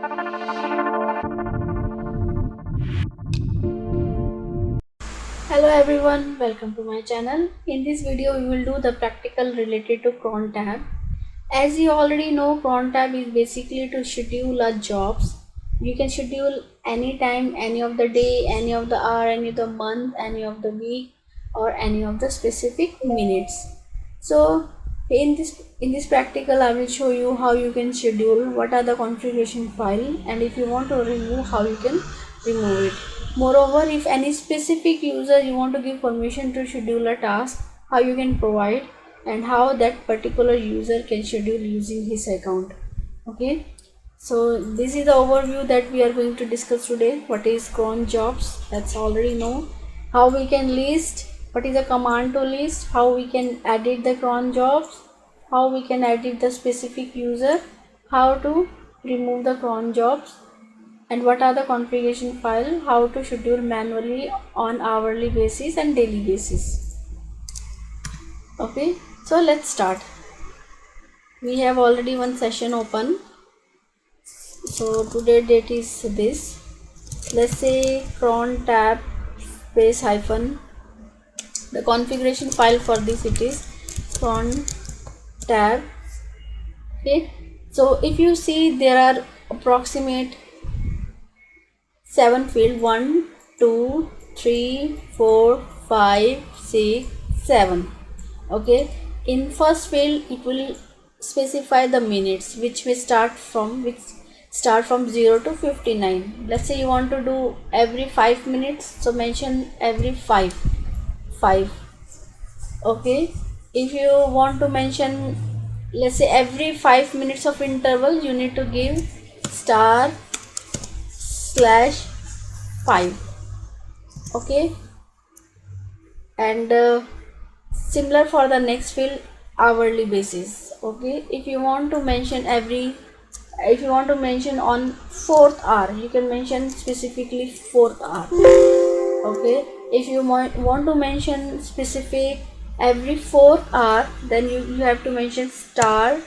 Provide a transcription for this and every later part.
Hello everyone, welcome to my channel. In this video we will do the practical related to cron tab. As you already know, cron tab is basically to schedule our jobs. You can schedule any time, any of the day, any of the hour, any of the month, any of the week, or any of the specific minutes. So in this practical I will show you how you can schedule, what are the configuration file, and if you want to remove, how you can remove it. Moreover, if any specific user you want to give permission to schedule a task, how you can provide, and how that particular user can schedule using his account. Okay, so this is the overview that we are going to discuss today. What is cron jobs? That's already know. How we can list, what is a command to list, how we can edit the cron jobs, how we can edit the specific user, how to remove the cron jobs, and what are the configuration file, how to schedule manually on hourly basis and daily basis. Okay, so let's start. We have already one session open. So today date is this. Let's say cron tab space hyphen. The configuration file for this, it is cron tab. Okay, so if you see, there are approximate 7 field, 1 2 3 4 5 6 7. Okay, in first field it will specify the minutes which start from 0 to 59. Let's say you want to do every 5 minutes, so mention every 5. Okay, if you want to mention, let's say every 5 minutes of interval, you need to give */5. Okay, and similar for the next field, hourly basis. Okay, if you want to mention on 4th hour, you can mention specifically 4th hour. Okay, if you want to mention specific every 4th hour, then you have to mention */4.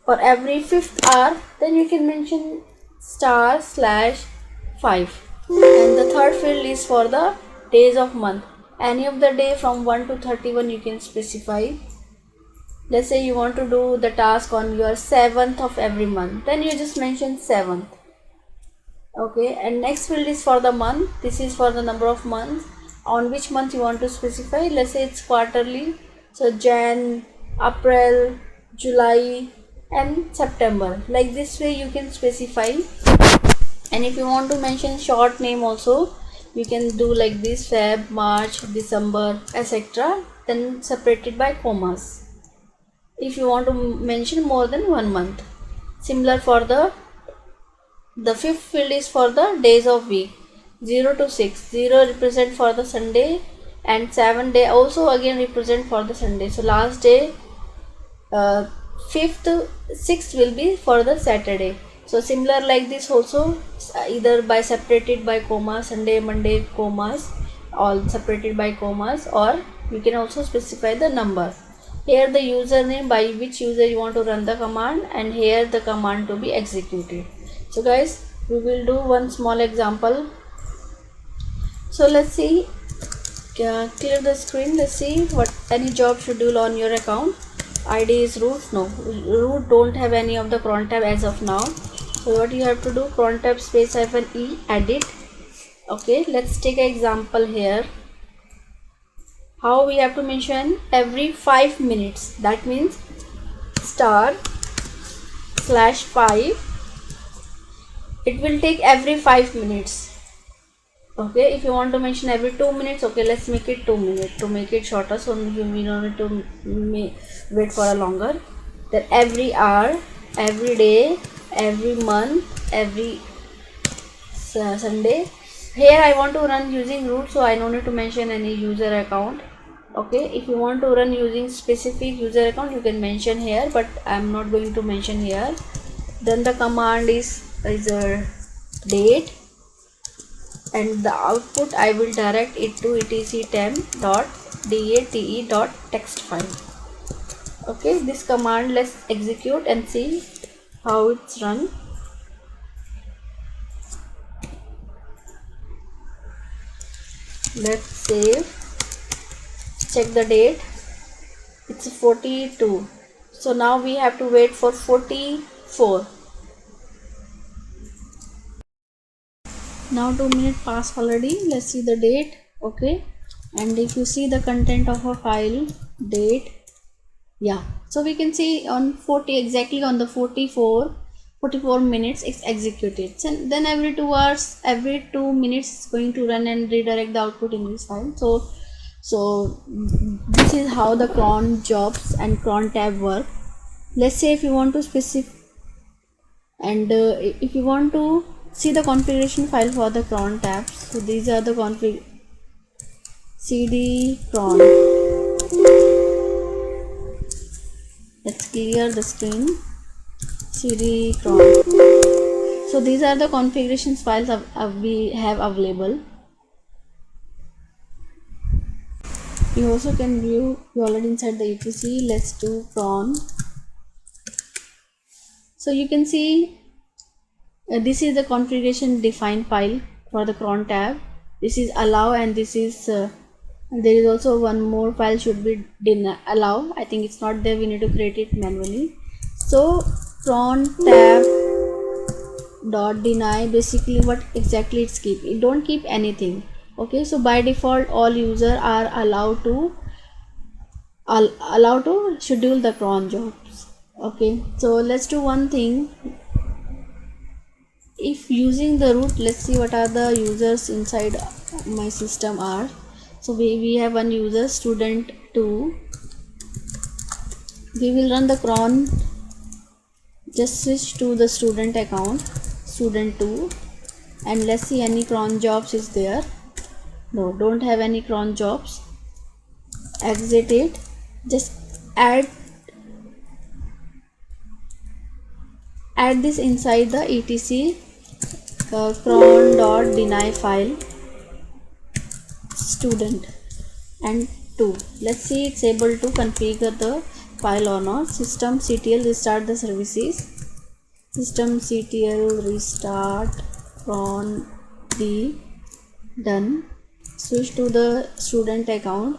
For every 5th hour, then you can mention */5. And the third field is for the days of month. Any of the day from 1 to 31 you can specify. Let's say you want to do the task on your 7th of every month, then you just mention 7th. Okay, and next field is for the month. This is for the number of months on which month you want to specify. Let's say it's quarterly, so Jan, April, July and September. Like this way you can specify. And if you want to mention short name also, you can do like this: Feb, March, December, etc. Then separated by commas if you want to mention more than 1 month. Similar for the fifth field is for the days of week, 0 to 6. 0 represent for the Sunday, and 7 day also again represent for the Sunday. So last day, 5th, 6th will be for the Saturday. So similar like this also, either by separated by comma, Sunday, Monday, commas, all separated by commas, or you can also specify the number. Here the username, by which user you want to run the command, and here the command to be executed. So guys, we will do one small example. So let's see, clear the screen. Let's see what any job schedule on your account. ID is root. No, root don't have any of the cron tab as of now. So what you have to do, cron tab space -e edit. Okay, let's take an example here. How we have to mention every 5 minutes. That means */5. It will take every 5 minutes. Okay, if you want to mention every 2 minutes, okay, let's make it 2 minutes to make it shorter, so we don't need to wait for a longer. Then every hour, every day, every month, every Sunday. Here I want to run using root, so I don't need to mention any user account. Okay, if you want to run using specific user account, you can mention here, but I'm not going to mention here. Then the command is date, and the output I will direct it to etc.temp.date.text file. Okay, this command let's execute and see how it's run. Let's save, check the date, it's 42. So now we have to wait for 44. Now 2 minutes passed already. Let's see the date. Okay, and if you see the content of a file, date, yeah, so we can see on 40, exactly on the 44 minutes it's executed. And then every 2 hours, every 2 minutes it's going to run and redirect the output in this file. So this is how the cron jobs and cron tab work. Let's say if you want to specify, and if you want to see the configuration file for the cron tabs, so these are the config cd cron. Let's clear the screen. cd cron. So these are the configurations files we have available. You also can view, you already inside the etc. Let's do cron. So you can see this is the configuration define file for the cron tab. This is allow, and this is there is also one more file should be allow. I think it's not there, we need to create it manually. So cron tab dot deny, basically what exactly it's keep, it don't keep anything. Okay, so by default all users are allowed to schedule the cron jobs. Okay, so let's do one thing. If using the root, let's see what are the users inside my system are. So we have one user, student 2. We will run the cron, just switch to the student account, student 2, and let's see any cron jobs is there. No, don't have any cron jobs. Exit it, just add this inside the etc cron dot deny file student and 2. Let's see it's able to configure the file or not. System ctl restart the services, system ctl restart cron d, done. Switch to the student account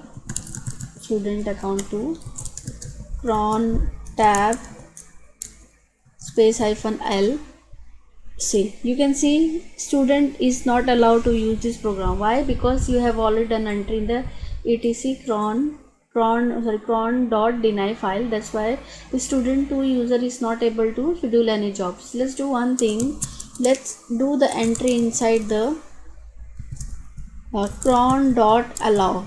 2, cron tab space -l. See, you can see student is not allowed to use this program. Why? Because you have already done entry in the etc cron dot deny file. That's why the student 2 user is not able to schedule any jobs. Let's do one thing. Let's do the entry inside the cron dot allow.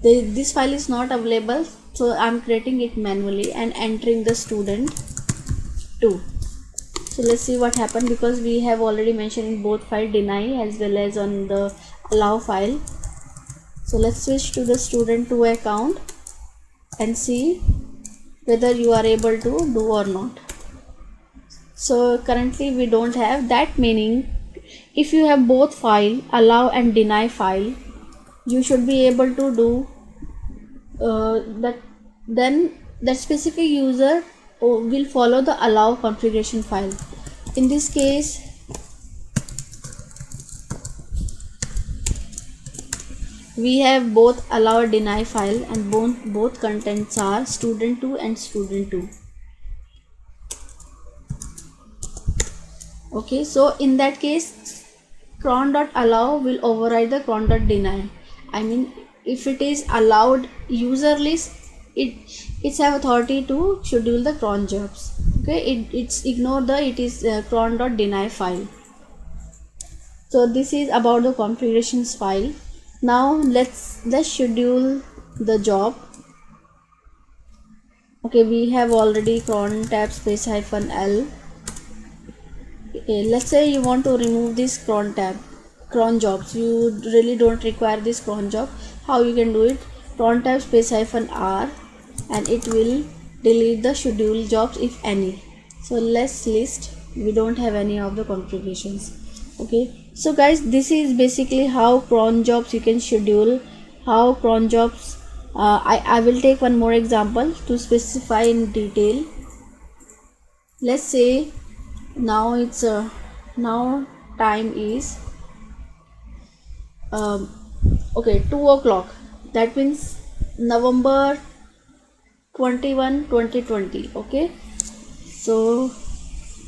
This file is not available, so I'm creating it manually and entering the student 2. So let's see what happened, because we have already mentioned in both file deny as well as on the allow file. So let's switch to the student 2 account and see whether you are able to do or not. So currently we don't have that, meaning if you have both file allow and deny file, you should be able to do that. Then that specific user will follow the allow configuration file. In this case, we have both allow and deny file, and both contents are student 2 and student 2. Okay, so in that case cron.allow will override the cron.deny. I mean, if it is allowed user list, it's have authority to schedule the cron jobs. Okay, it's ignore the cron.deny file. So this is about the configurations file. Now let's schedule the job. Okay, we have already cron tab space -l. Okay, let's say you want to remove this cron jobs. You really don't require this cron job. How you can do it? Cron tab space -r, and it will delete the schedule jobs if any. So let's list. We don't have any of the configurations. Okay, so guys, this is basically how cron jobs you can schedule. How cron jobs I will take one more example to specify in detail. let's say now it's now time is okay 2 o'clock. That means November 21 2020. Okay, so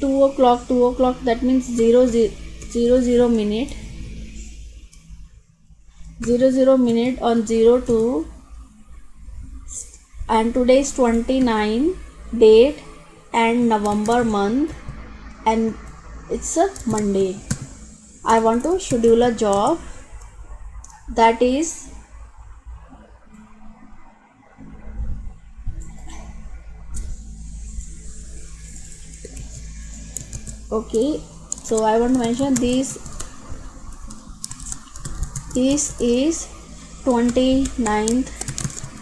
2 o'clock, that means 00 minute, 00 minute on 02, and today is 29 date and November month, and it's a Monday. I want to schedule a job that is okay. So I want to mention this is 29th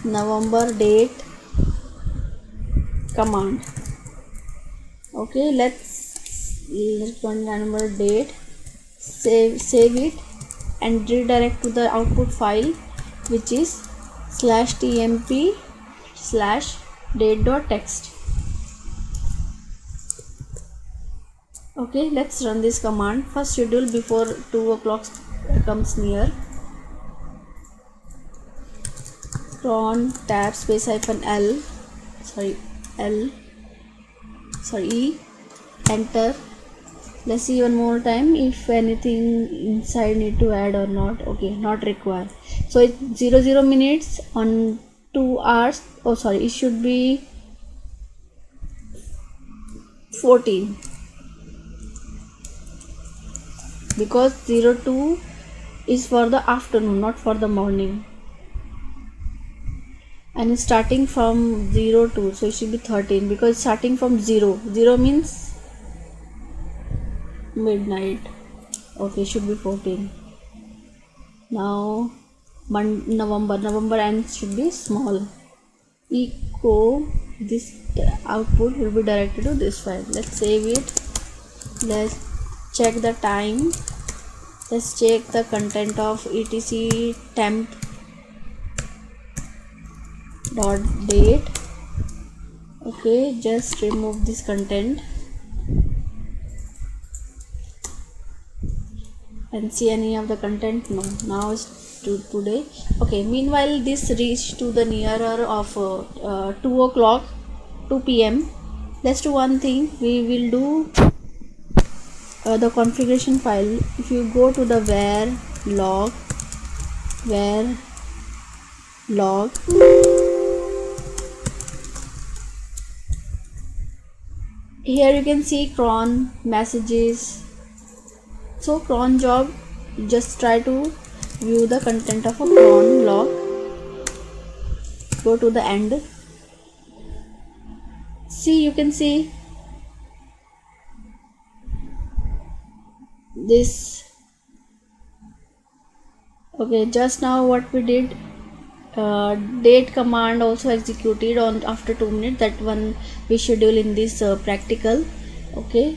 November date command. Okay, let's 29 date, save it and redirect to the output file, which is /tmp/date.txt. Okay, let's run this command. First schedule before 2 o'clock comes near. Cron tab space hyphen E, enter. Let's see one more time if anything inside need to add or not. Okay, not required. So it's 00 minutes on 2 hours. Oh sorry, it should be 14, because 02 is for the afternoon, not for the morning, and it's starting from 02, so it should be 13, because starting from 0 means midnight. Okay, should be 14. Now November and should be small. Echo, this output will be directed to this file. Let's save it. Let's check the time. Let's check the content of etc temp dot date. Okay, just remove this content and see any of the content. No, now it's today. Okay, meanwhile this reached to the nearer of 2 o'clock, 2 p.m. Let's do one thing. We will do the configuration file. If you go to the var log, here you can see cron messages. So cron job, just try to view the content of a cron log. Go to the end. See, you can see this. Okay, just now what we did, date command also executed on after 2 minutes. That one we schedule in this practical. Okay,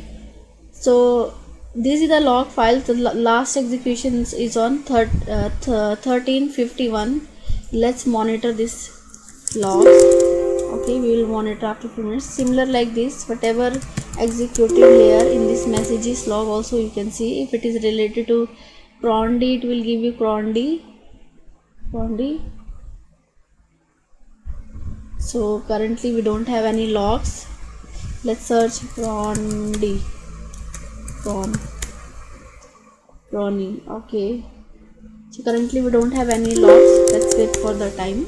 so this is the log file. The last execution is on 1351. Let's monitor this logs. Okay, we will monitor after 2 minutes. Similar like this, whatever executed here in this messages log also you can see. If it is related to cron D, it will give you cron D. So currently we don't have any logs. Let's search cron D. Cron. Okay, so currently we don't have any logs. Let's wait for the time.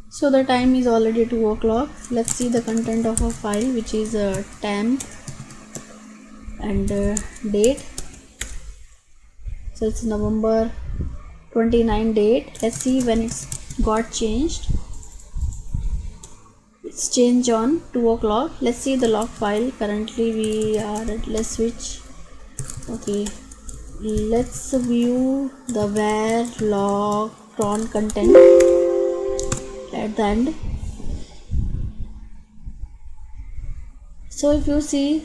So the time is already 2 o'clock. Let's see the content of a file, which is temp and date. So it's November 29 date. Let's see when it's got changed. It's changed on 2 o'clock. Let's see the log file. Currently we are at, let's switch. Okay, let's view the var log cron content at the end. So if you see,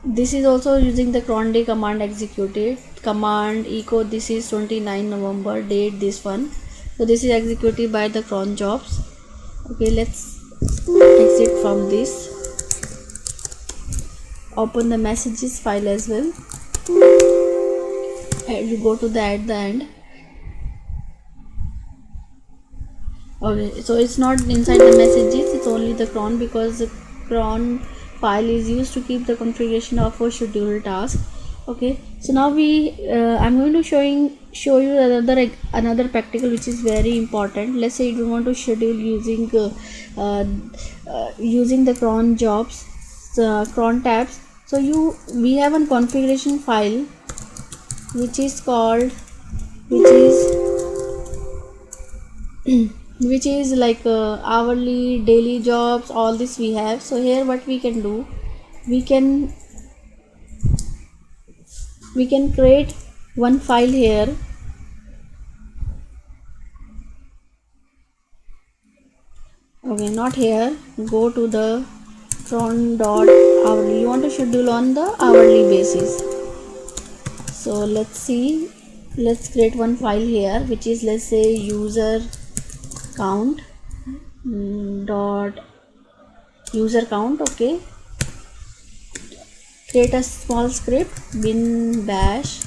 this is also using the cron D command executed. Command echo, this is 29 November date, this one. So this is executed by the cron jobs. Okay, let's exit from this. Open the messages file as well, and you go to the at the end. Okay, so it's not inside the messages, it's only the cron, because the cron file is used to keep the configuration of a scheduled task. Okay, so now I'm going to show you another practical which is very important. Let's say you want to schedule using the cron jobs, cron tabs. So we have a configuration file which is called, which is like hourly, daily jobs, all this we have. So here what we can do, we can create one file here. Okay, not here, go to the cron dot hourly. You want to schedule on the hourly basis. So let's see, let's create one file here which is, let's say, user count dot user count. Okay, create a small script, bin bash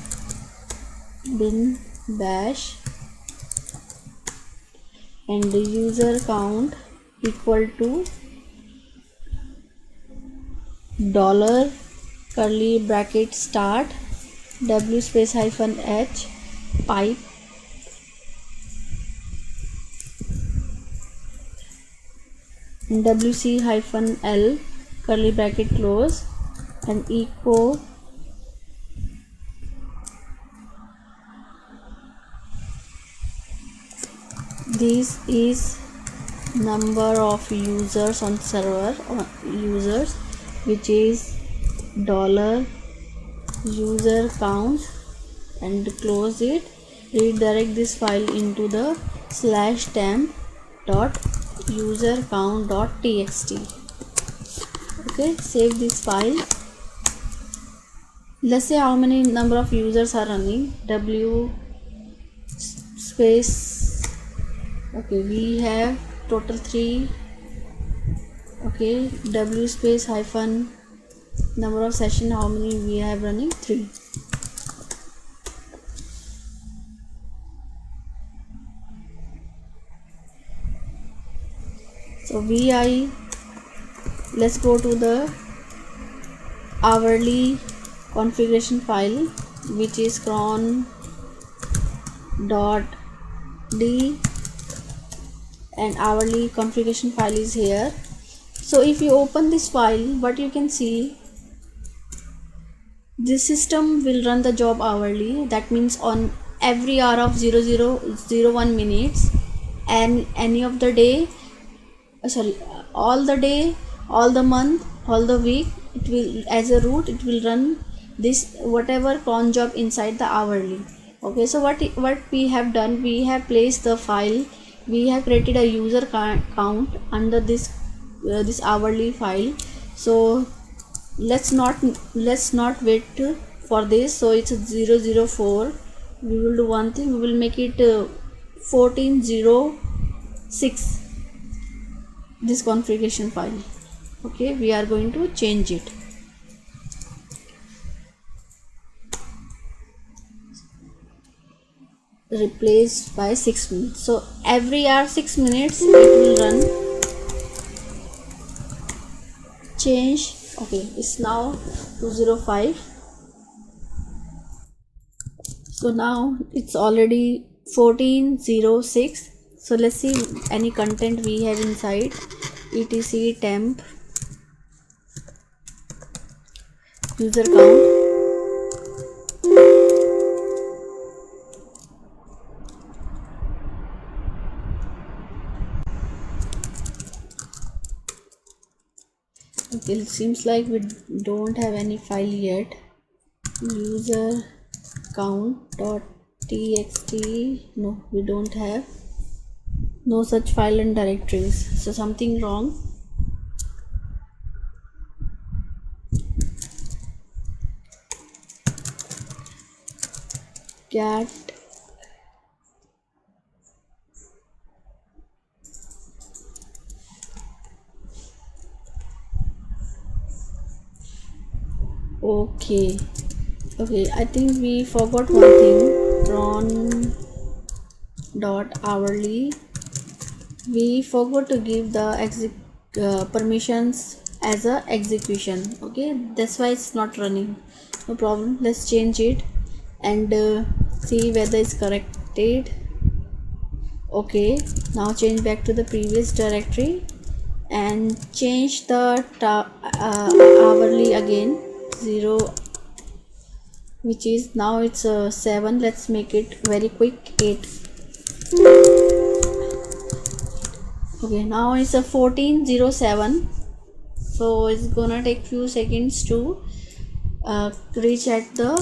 and the user count equal to dollar curly bracket start w space hyphen h pipe wc hyphen l curly bracket close and echo this is number of users on server, users, which is dollar user count, and close it. Redirect this file into the /temp dot user count dot txt. Okay, save this file. Let's say how many number of users are running, w space. Okay, we have total 3. Okay, w space hyphen number of session, how many we have running, 3. So let's go to the hourly configuration file which is cron dot d, and hourly configuration file is here. So if you open this file, what you can see, this system will run the job hourly. That means on every hour of 0001 minutes and any of the day, all the day, all the month, all the week, it will, as a root, it will run this whatever cron job inside the hourly. Okay, so what we have done, we have placed the file, we have created a user count under this hourly file. So let's not wait for this. So it's 004. We will do one thing, we will make it 1406, this configuration file. Okay, we are going to change it. Replaced by 6 minutes. So every hour 6 minutes it will run. Change. Okay, it's now 205. So now it's already 1406. So let's see any content we have inside. etc temp user count. Okay, it seems like we don't have any file yet. User count dot txt, no, we don't have no such file and directories. So something wrong. Cat Okay. Okay, I think we forgot one thing. Cron dot hourly, we forgot to give the permissions as a execution. Okay, that's why it's not running. No problem, let's change it and see whether it's corrected. Okay, now change back to the previous directory and change the hourly again 0, which is now it's 7. Let's make it very quick, 8. Okay, now it's a 14:07, so it's gonna take few seconds to reach at the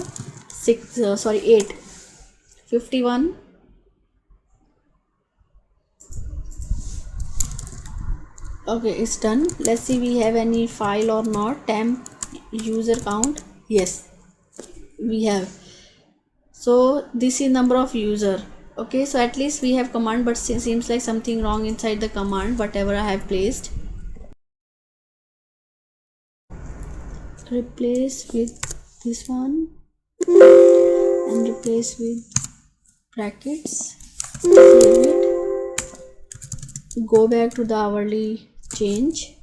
8:51. Okay, it's done. Let's see we have any file or not. Temp user count, yes we have. So this is number of user. Okay, so at least we have command, but seems like something wrong inside the command whatever I have placed. Replace with this one and replace with brackets. Save it. Go back to the hourly change.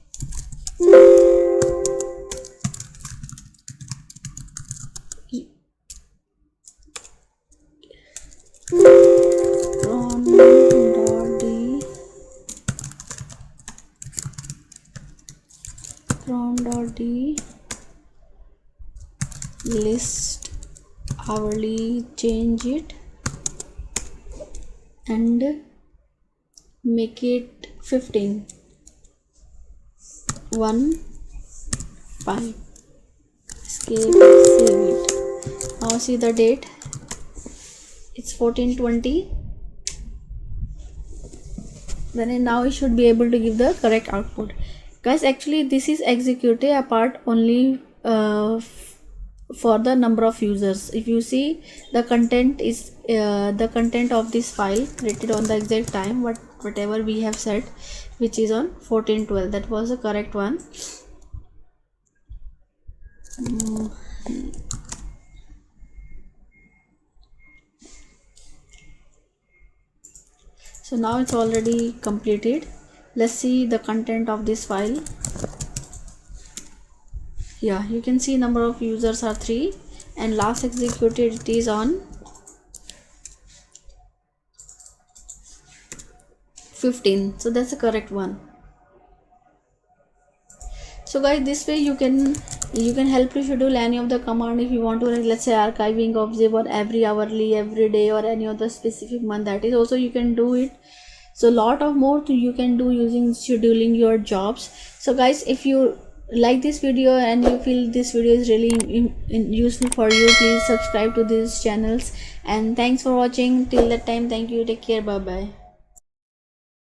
Cron.d list hourly, change it and make it 15 1 5. Escape, save it. Now see the date, it's 14:20. Then now we should be able to give the correct output. Guys, actually this is executed apart only for the number of users. If you see, the content is the content of this file rated on the exact time whatever we have set, which is on 14:12. that was the correct one. So now it's already completed. Let's see the content of this file. Yeah, you can see number of users are 3 and last executed it is on 15. So that's the correct one. So guys, this way you can help to schedule any of the command if you want to, let's say archiving observer every hourly, every day, or any other specific month. That is also you can do it. So lot of more you can do using scheduling your jobs. So guys, if you like this video and you feel this video is really useful for you, please subscribe to these channels, and thanks for watching. Till that time, thank you, take care, bye bye.